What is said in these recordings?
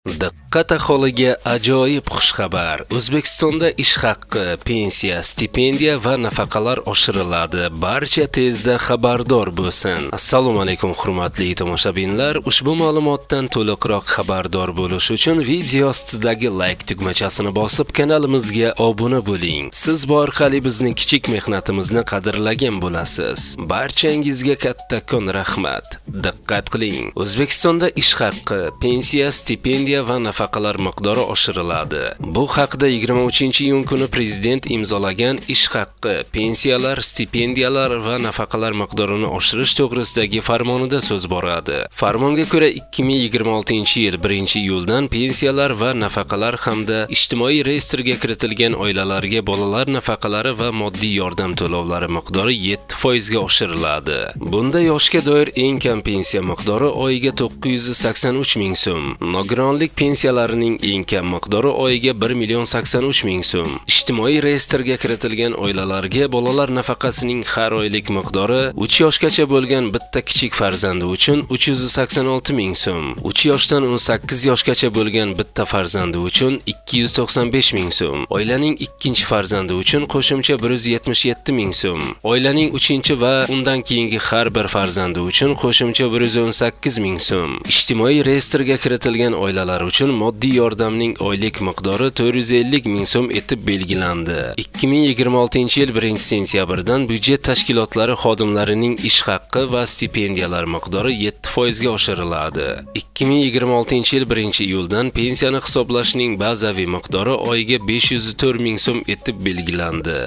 Diqqat aholiga ajoyib xushxabar. O'zbekistonda ish haqqi, pensiya, stipendiya va nafaqalar oshiriladi. Barcha tezda xabardor bo'lsin. Assalomu alaykum hurmatli tomoshabinlar. Ushbu ma'lumotdan to'liqroq xabardor bo'lish uchun video ostidagi like tugmachasini bosib kanalimizga obuna bo'ling. Siz bu orqali bizning kichik mehnatimizni qadrlagan bo'lasiz. Barchangizga kattakon rahmat. Diqqat qiling. O'zbekistonda ish haqqi, pensiya, stipendiya va nafaqalar miqdori oshiriladi. Bu haqda 23-iyun kuni prezident imzolagan ish haqqi, pensiyalar, stipendiyalar va nafaqalar miqdorini oshirish to'g'risidagi farmonida so'z boradi. Farmonga ko'ra 2026-yil 1-iyuldan pensiyalar va nafaqalar hamda ijtimoiy reyestrga kiritilgan oilalarga bolalar nafaqalari va moddiy yordam to'lovlari miqdori 7% ga oshiriladi. Bunda yoshga doir eng kam pensiya miqdori oyiga 983 ming so'm, nogironlik pensiyalarining eng kam miqdori oyiga 1,83 ming so'm. Ijtimoiy reyestrga kiritilgan oilalarga bolalar nafaqasining har oylik miqdori 3 yoshgacha bo'lgan bitta kichik farzandi uchun 386 ming so'm, 3 yoshdan 18 yoshgacha bo'lgan bitta farzandi uchun 295 ming so'm, oilaning ikkinchi farzandi uchun qo'shimcha 177 ming so'm, oilaning 3-chi va undan keyingi har bir farzandi uchun qo'shimcha 118 ming so'm. Ijtimoiy reyestrga kiritilgan oilalar uchun moddiy yordamning oylik miqdori 450 ming so'm etib belgilandi. 2026-yil 1-sentyabrdan byudjet tashkilotlari xodimlarining ish haqqi va stipendiyalar miqdori 7% ga oshiriladi. 2026-yil 1-iyuldan pensiyani hisoblashning bazaviy miqdori oyiga 504 ming so'm etib belgilandi.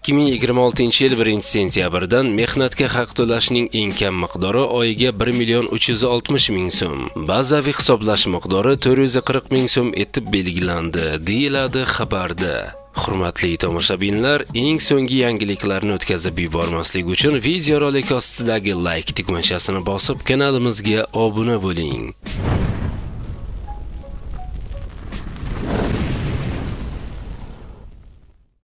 2026-yil 1-sentyabrdan mehnatga haq to'lashning eng kam miqdori oyiga 1,360 ming so'm, bazaviy hisoblash miqdori 440 ming so'm etib belgilandi, deyiladi xabarda. Hurmatli tomoshabinlar, eng so'nggi yangiliklarni o'tkazib yubormaslik uchun videorolik ostidagi like tugmachasini bosib kanalimizga obuna bo'ling.